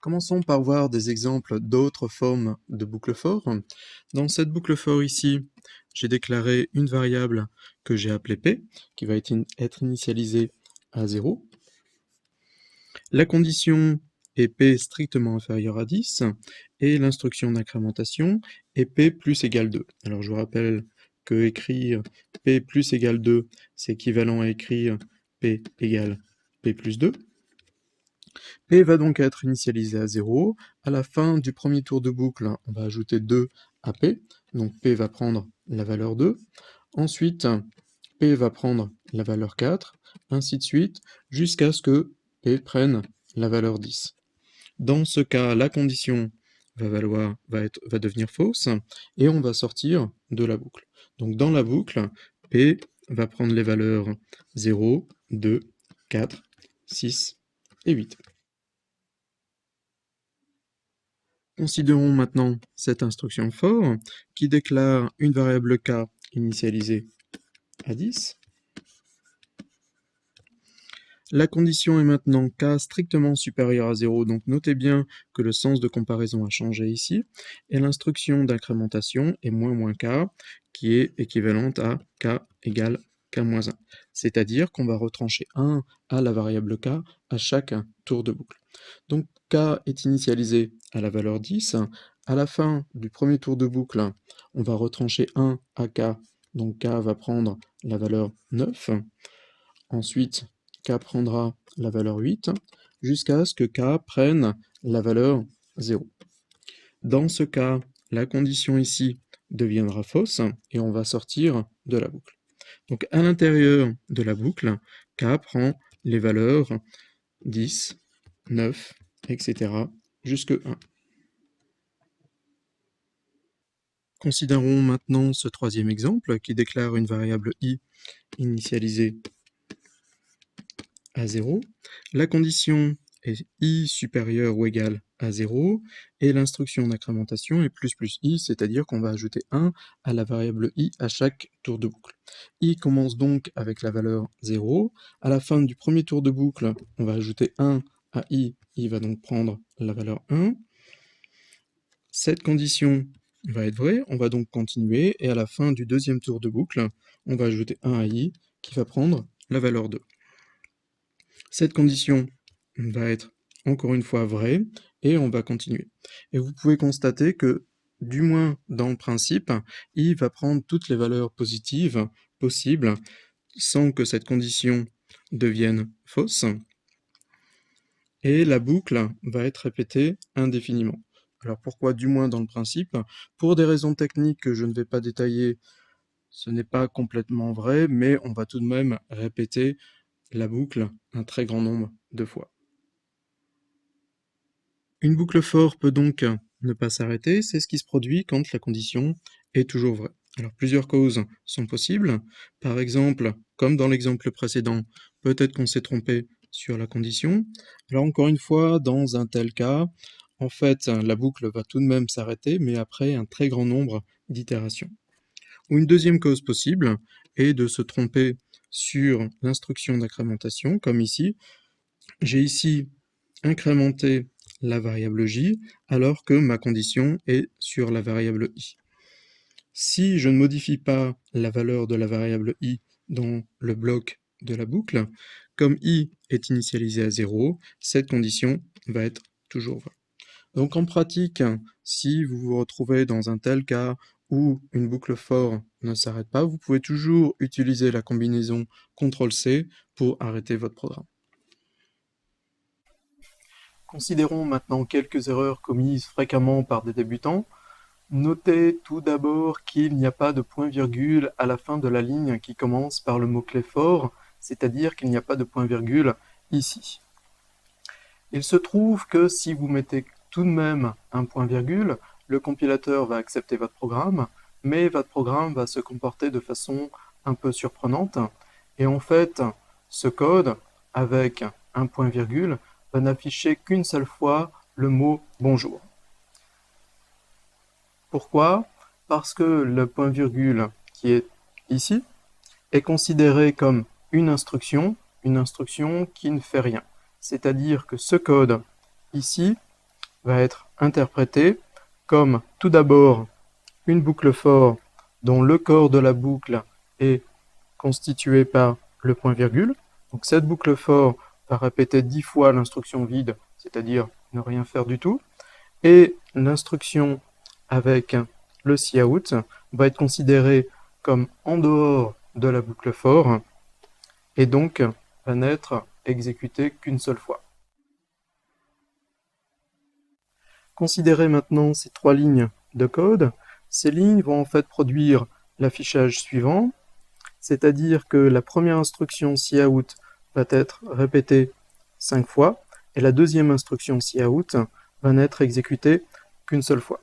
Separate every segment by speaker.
Speaker 1: Commençons par voir des exemples d'autres formes de boucles for. Dans cette boucle for ici, j'ai déclaré une variable que j'ai appelée p, qui va être initialisée à 0. La condition est p strictement inférieur à 10, et l'instruction d'incrémentation est p plus égale 2. Alors je vous rappelle que écrire p plus égale 2, c'est équivalent à écrire p égale p plus 2. P va donc être initialisé à 0. À la fin du premier tour de boucle, on va ajouter 2 à P. Donc P va prendre la valeur 2. Ensuite, P va prendre la valeur 4, ainsi de suite, jusqu'à ce que P prenne la valeur 10. Dans ce cas, la condition va devenir fausse, et on va sortir de la boucle. Donc dans la boucle, P va prendre les valeurs 0, 2, 4, 6 et 8. Considérons maintenant cette instruction for qui déclare une variable k initialisée à 10. La condition est maintenant k strictement supérieur à 0, donc notez bien que le sens de comparaison a changé ici, et l'instruction d'incrémentation est moins k, qui est équivalente à k égale k-1, c'est-à-dire qu'on va retrancher 1 à la variable k à chaque tour de boucle. Donc k est initialisé à la valeur 10, à la fin du premier tour de boucle, on va retrancher 1 à k, donc k va prendre la valeur 9, ensuite k prendra la valeur 8, jusqu'à ce que k prenne la valeur 0. Dans ce cas, la condition ici deviendra fausse, et on va sortir de la boucle. Donc à l'intérieur de la boucle, k prend les valeurs 10, 9, etc. jusque 1. Considérons maintenant ce troisième exemple qui déclare une variable i initialisée à 0. La condition est i supérieur ou égal à 0, et l'instruction d'incrémentation est plus i, c'est-à-dire qu'on va ajouter 1 à la variable i à chaque tour de boucle. I commence donc avec la valeur 0. À la fin du premier tour de boucle, on va ajouter 1 à i va donc prendre la valeur 1. Cette condition va être vraie, on va donc continuer, et à la fin du deuxième tour de boucle, on va ajouter 1 à i qui va prendre la valeur 2. Cette condition va être encore une fois vraie, et on va continuer. Et vous pouvez constater que, du moins dans le principe, i va prendre toutes les valeurs positives possibles sans que cette condition devienne fausse, et la boucle va être répétée indéfiniment. Alors pourquoi du moins dans le principe? Pour des raisons techniques que je ne vais pas détailler, ce n'est pas complètement vrai, mais on va tout de même répéter la boucle un très grand nombre de fois. Une boucle for peut donc ne pas s'arrêter, c'est ce qui se produit quand la condition est toujours vraie. Alors plusieurs causes sont possibles. Par exemple, comme dans l'exemple précédent, peut-être qu'on s'est trompé sur la condition. Alors encore une fois, dans un tel cas, en fait, la boucle va tout de même s'arrêter, mais après un très grand nombre d'itérations. Ou une deuxième cause possible est de se tromper sur l'instruction d'incrémentation, comme ici. J'ai ici incrémenté la variable j, alors que ma condition est sur la variable i. Si je ne modifie pas la valeur de la variable i dans le bloc de la boucle, comme i est initialisé à 0, cette condition va être toujours vraie. Donc en pratique, si vous vous retrouvez dans un tel cas où une boucle for ne s'arrête pas, vous pouvez toujours utiliser la combinaison CTRL-C pour arrêter votre programme. Considérons maintenant quelques erreurs commises fréquemment par des débutants. Notez tout d'abord qu'il n'y a pas de point-virgule à la fin de la ligne qui commence par le mot-clé for, c'est-à-dire qu'il n'y a pas de point-virgule ici. Il se trouve que si vous mettez tout de même un point-virgule, le compilateur va accepter votre programme, mais votre programme va se comporter de façon un peu surprenante. Et en fait, ce code, avec un point-virgule, va n'afficher qu'une seule fois le mot « bonjour ». Pourquoi? Parce que le point-virgule qui est ici est considéré comme une instruction qui ne fait rien. C'est-à-dire que ce code ici va être interprété comme tout d'abord une boucle for dont le corps de la boucle est constitué par le point virgule. Donc cette boucle for va répéter 10 fois l'instruction vide, c'est-à-dire ne rien faire du tout, et l'instruction avec le cout va être considérée comme en dehors de la boucle for et donc va n'être exécutée qu'une seule fois. Considérez maintenant ces 3 lignes de code. Ces lignes vont en fait produire l'affichage suivant, c'est-à-dire que la première instruction cout va être répétée 5 fois, et la deuxième instruction cout va n'être exécutée qu'une seule fois.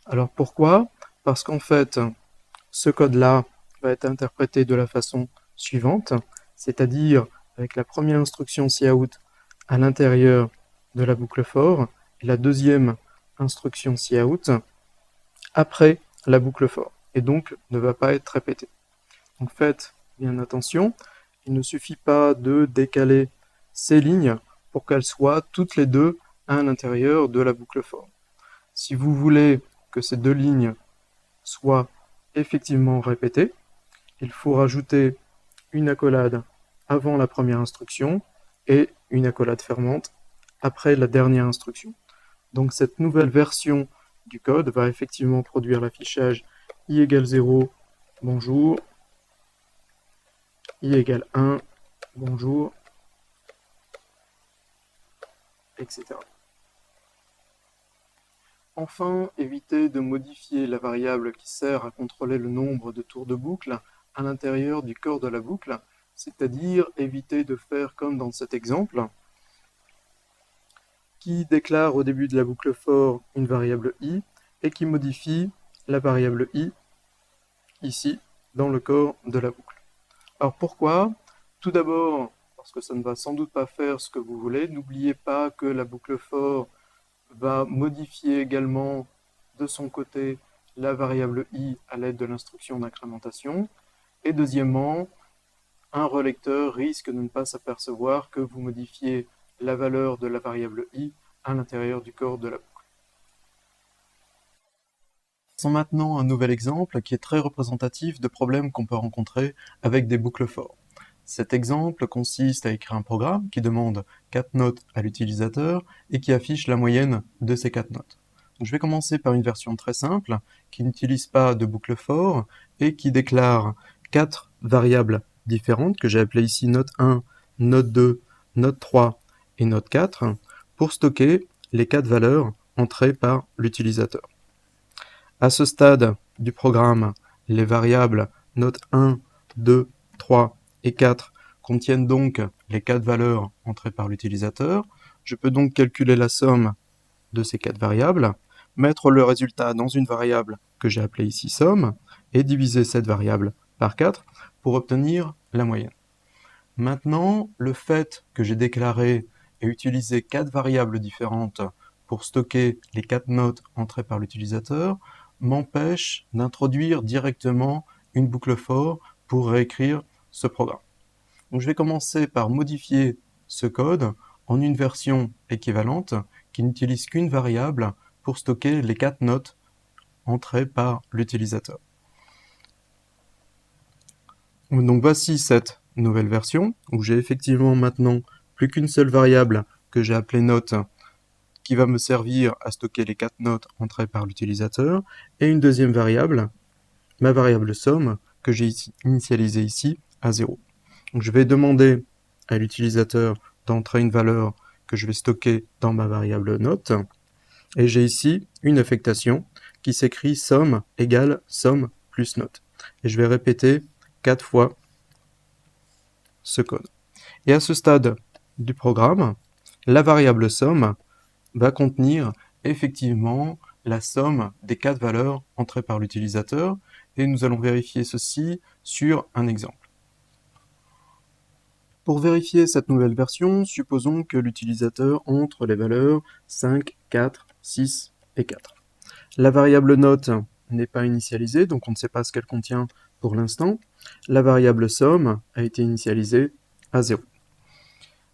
Speaker 1: Alors pourquoi? Parce qu'en fait, ce code-là va être interprété de la façon suivante, c'est-à-dire avec la première instruction cout à l'intérieur de la boucle for, et la deuxième instruction cout après la boucle for, et donc ne va pas être répétée. Donc faites bien attention, il ne suffit pas de décaler ces lignes pour qu'elles soient toutes les deux à l'intérieur de la boucle for. Si vous voulez que ces deux lignes soient effectivement répétées, il faut rajouter une accolade avant la première instruction et une accolade fermante après la dernière instruction. Donc cette nouvelle version du code va effectivement produire l'affichage i égale 0, bonjour, i égale 1, bonjour, etc. Enfin, évitez de modifier la variable qui sert à contrôler le nombre de tours de boucle à l'intérieur du corps de la boucle, c'est-à-dire évitez de faire comme dans cet exemple, qui déclare au début de la boucle for une variable i et qui modifie la variable i ici dans le corps de la boucle. Alors pourquoi? Tout d'abord, parce que ça ne va sans doute pas faire ce que vous voulez. N'oubliez pas que la boucle for va modifier également de son côté la variable i à l'aide de l'instruction d'incrémentation. Et deuxièmement, un relecteur risque de ne pas s'apercevoir que vous modifiez la valeur de la variable i à l'intérieur du corps de la boucle. Passons maintenant à un nouvel exemple qui est très représentatif de problèmes qu'on peut rencontrer avec des boucles for. Cet exemple consiste à écrire un programme qui demande 4 notes à l'utilisateur et qui affiche la moyenne de ces 4 notes. Donc, je vais commencer par une version très simple qui n'utilise pas de boucle for et qui déclare 4 variables différentes que j'ai appelées ici note 1, note 2, note 3 et note 4 pour stocker les 4 valeurs entrées par l'utilisateur. À ce stade du programme, les variables note 1, 2, 3 et 4 contiennent donc les 4 valeurs entrées par l'utilisateur. Je peux donc calculer la somme de ces 4 variables, mettre le résultat dans une variable que j'ai appelée ici somme, et diviser cette variable par 4 pour obtenir la moyenne. Maintenant, le fait que j'ai déclaré et utilisé 4 variables différentes pour stocker les 4 notes entrées par l'utilisateur m'empêche d'introduire directement une boucle for pour réécrire ce programme. Donc je vais commencer par modifier ce code en une version équivalente qui n'utilise qu'une variable pour stocker les 4 notes entrées par l'utilisateur. Donc voici cette nouvelle version où j'ai effectivement maintenant plus qu'une seule variable que j'ai appelée note qui va me servir à stocker les 4 notes entrées par l'utilisateur et une deuxième variable, ma variable somme, que j'ai initialisée ici à 0. Donc je vais demander à l'utilisateur d'entrer une valeur que je vais stocker dans ma variable note et j'ai ici une affectation qui s'écrit somme égale somme plus note. Et je vais répéter 4 fois ce code. Et à ce stade du programme, la variable somme va contenir effectivement la somme des 4 valeurs entrées par l'utilisateur et nous allons vérifier ceci sur un exemple. Pour vérifier cette nouvelle version, supposons que l'utilisateur entre les valeurs 5, 4, 6 et 4. La variable note n'est pas initialisée, donc on ne sait pas ce qu'elle contient pour l'instant. La variable somme a été initialisée à 0.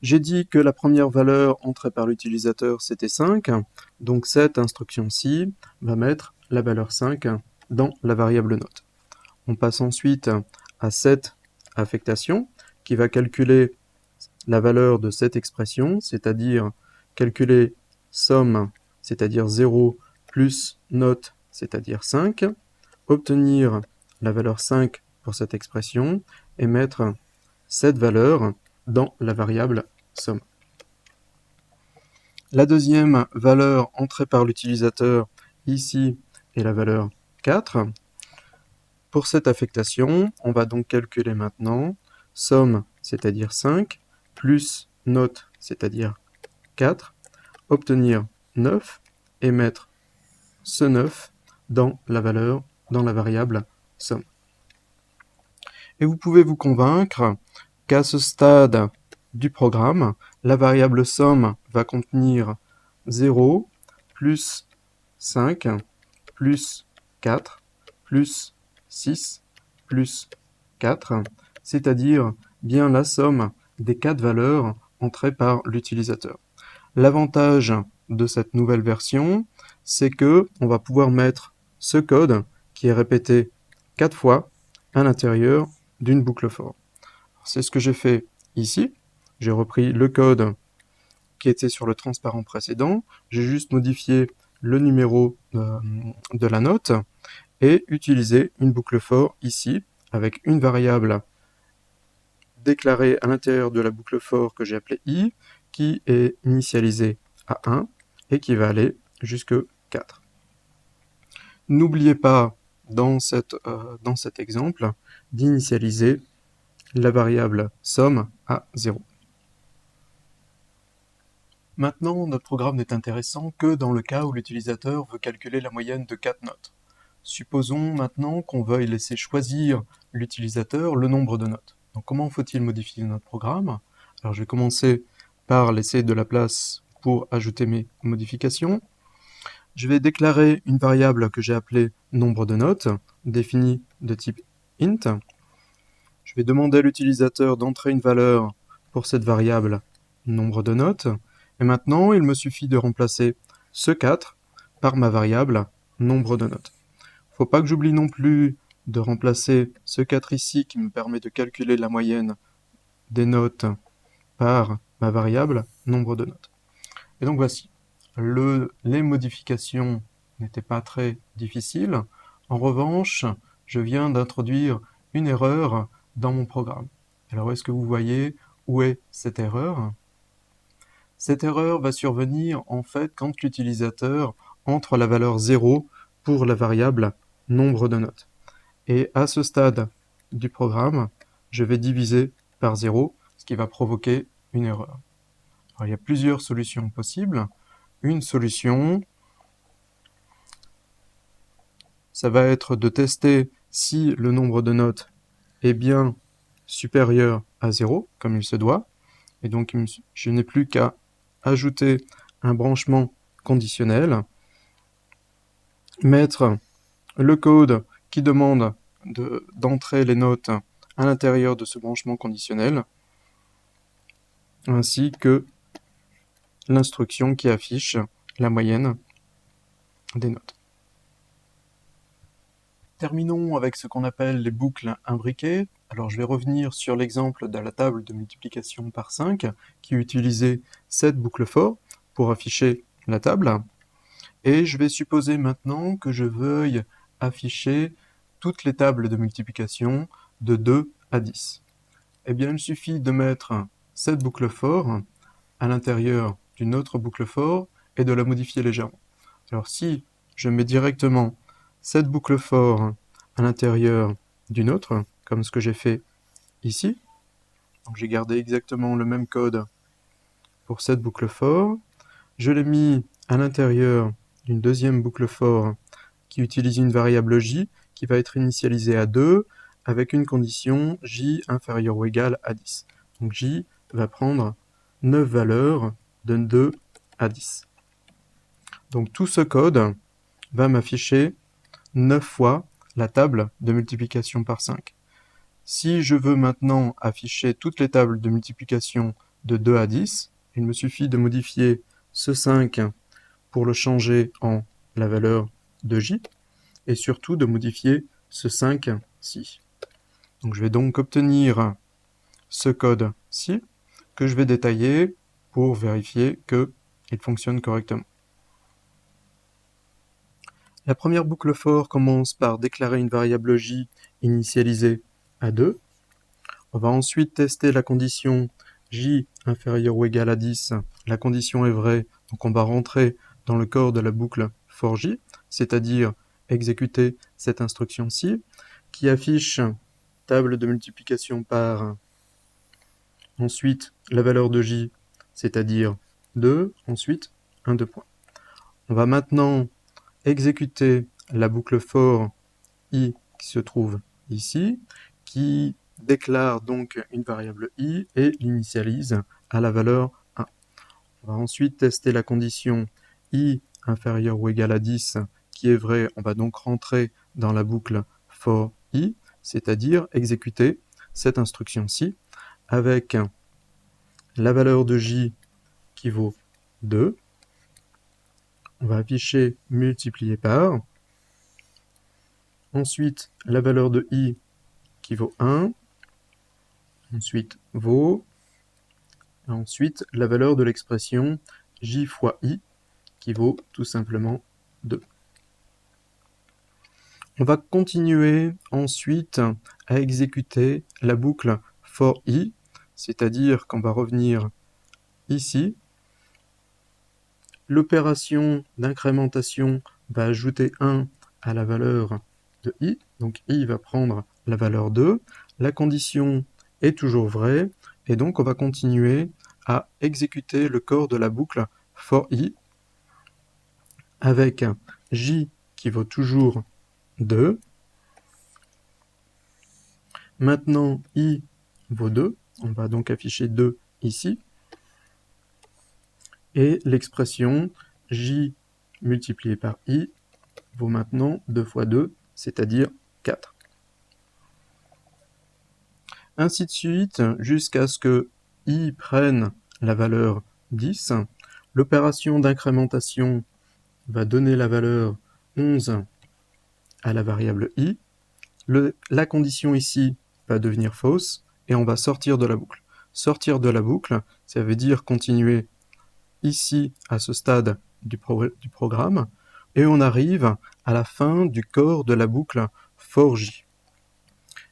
Speaker 1: J'ai dit que la première valeur entrée par l'utilisateur, c'était 5, donc cette instruction-ci va mettre la valeur 5 dans la variable note. On passe ensuite à cette affectation qui va calculer la valeur de cette expression, c'est-à-dire calculer somme, c'est-à-dire 0, plus note, c'est-à-dire 5, obtenir la valeur 5 pour cette expression et mettre cette valeur dans la variable somme. La deuxième valeur entrée par l'utilisateur ici est la valeur 4. Pour cette affectation, on va donc calculer maintenant somme, c'est-à-dire 5, plus note, c'est-à-dire 4, obtenir 9 et mettre ce 9 dans la variable somme. Et vous pouvez vous convaincre qu'à ce stade du programme, la variable somme va contenir 0, plus 5, plus 4, plus 6, plus 4, c'est-à-dire bien la somme des 4 valeurs entrées par l'utilisateur. L'avantage de cette nouvelle version, c'est que on va pouvoir mettre ce code qui est répété 4 fois à l'intérieur d'une boucle for. C'est ce que j'ai fait ici. J'ai repris le code qui était sur le transparent précédent. J'ai juste modifié le numéro de la note et utilisé une boucle for ici avec une variable déclarée à l'intérieur de la boucle for que j'ai appelée i qui est initialisée à 1 et qui va aller jusque 4. N'oubliez pas dans cet exemple d'initialiser la variable somme à 0. Maintenant, notre programme n'est intéressant que dans le cas où l'utilisateur veut calculer la moyenne de 4 notes. Supposons maintenant qu'on veuille laisser choisir l'utilisateur le nombre de notes. Donc comment faut-il modifier notre programme? Alors je vais commencer par laisser de la place pour ajouter mes modifications. Je vais déclarer une variable que j'ai appelée nombre de notes, définie de type int. Je vais demander à l'utilisateur d'entrer une valeur pour cette variable nombre de notes. Et maintenant, il me suffit de remplacer ce 4 par ma variable nombre de notes. Il ne faut pas que j'oublie non plus de remplacer ce 4 ici qui me permet de calculer la moyenne des notes par ma variable nombre de notes. Et donc voici, les modifications n'étaient pas très difficiles. En revanche, je viens d'introduire une erreur dans mon programme. Alors est-ce que vous voyez où est cette erreur? Cette erreur va survenir en fait quand l'utilisateur entre la valeur 0 pour la variable nombre de notes. Et à ce stade du programme, je vais diviser par 0, ce qui va provoquer une erreur. Alors, il y a plusieurs solutions possibles. Une solution, ça va être de tester si le nombre de notes est bien supérieur à 0, comme il se doit. Et donc, je n'ai plus qu'à ajouter un branchement conditionnel, mettre le code qui demande d'entrer les notes à l'intérieur de ce branchement conditionnel, ainsi que l'instruction qui affiche la moyenne des notes. Terminons avec ce qu'on appelle les boucles imbriquées. Alors je vais revenir sur l'exemple de la table de multiplication par 5 qui utilisait cette boucle for pour afficher la table. Et je vais supposer maintenant que je veuille afficher toutes les tables de multiplication de 2 à 10. Eh bien, il suffit de mettre cette boucle for à l'intérieur d'une autre boucle for et de la modifier légèrement. Alors si je mets directement cette boucle for à l'intérieur d'une autre, comme ce que j'ai fait ici, donc j'ai gardé exactement le même code pour cette boucle for, je l'ai mis à l'intérieur d'une deuxième boucle for qui utilise une variable j qui va être initialisée à 2 avec une condition j inférieur ou égal à 10. Donc j va prendre 9 valeurs de 2 à 10. Donc tout ce code va m'afficher 9 fois la table de multiplication par 5. Si je veux maintenant afficher toutes les tables de multiplication de 2 à 10. Il me suffit de modifier ce 5 pour le changer en la valeur de j, et surtout de modifier ce 5-ci. Donc je vais donc obtenir ce code-ci, que je vais détailler pour vérifier qu'il fonctionne correctement. La première boucle for commence par déclarer une variable j initialisée à 2. On va ensuite tester la condition j inférieur ou égal à 10. La condition est vraie, donc on va rentrer dans le corps de la boucle for j, c'est-à-dire exécuter cette instruction-ci, qui affiche table de multiplication par ensuite la valeur de j, c'est-à-dire 2, ensuite un 2 points. On va maintenant exécuter la boucle for i qui se trouve ici, qui déclare donc une variable i et l'initialise à la valeur 1. On va ensuite tester la condition i inférieur ou égal à 10 qui est vraie. On va donc rentrer dans la boucle for i, c'est-à-dire exécuter cette instruction-ci avec la valeur de j qui vaut 2. On va afficher multiplié par. Ensuite, la valeur de i qui vaut 1. Ensuite, vaut. Et ensuite, la valeur de l'expression j fois i qui vaut tout simplement 2. On va continuer ensuite à exécuter la boucle for i, c'est-à-dire qu'on va revenir ici. L'opération d'incrémentation va ajouter 1 à la valeur de i, donc i va prendre la valeur 2. La condition est toujours vraie, et donc on va continuer à exécuter le corps de la boucle for i avec j qui vaut toujours 2. Maintenant, i vaut 2. On va donc afficher 2 ici. Et l'expression j multiplié par i vaut maintenant 2 fois 2, c'est-à-dire 4. Ainsi de suite, jusqu'à ce que i prenne la valeur 10. L'opération d'incrémentation va donner la valeur 11 à la variable i. La condition ici va devenir fausse et on va sortir de la boucle. Sortir de la boucle, ça veut dire continuer ici à ce stade du programme et on arrive à la fin du corps de la boucle for j.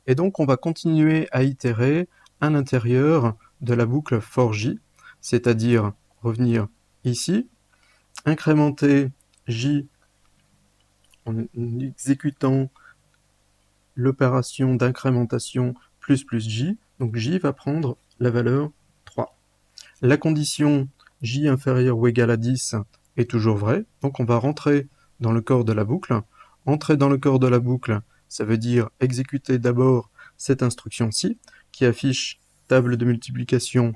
Speaker 1: Et donc on va continuer à itérer à l'intérieur de la boucle for j, c'est-à-dire revenir ici, incrémenter j en exécutant l'opération d'incrémentation plus j, donc j va prendre la valeur 3. La condition j inférieur ou égal à 10 est toujours vraie, donc on va rentrer dans le corps de la boucle. Entrer dans le corps de la boucle, ça veut dire exécuter d'abord cette instruction-ci, qui affiche table de multiplication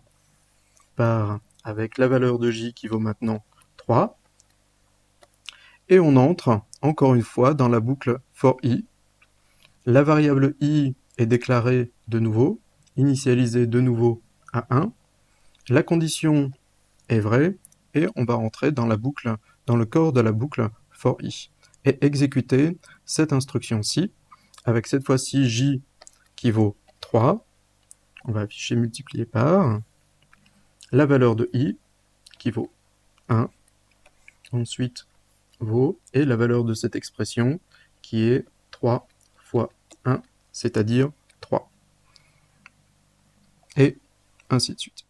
Speaker 1: par avec la valeur de j qui vaut maintenant 3. Et on entre, encore une fois, dans la boucle for i. La variable i est déclarée de nouveau, initialisée de nouveau à 1. La condition est vraie, et on va rentrer dans la boucle, dans le corps de la boucle for i, et exécuter cette instruction-ci, avec cette fois-ci j qui vaut 3. On va afficher multiplié par la valeur de i qui vaut 1. Ensuite, vaut, et la valeur de cette expression qui est 3 fois 1, c'est-à-dire 3. Et ainsi de suite.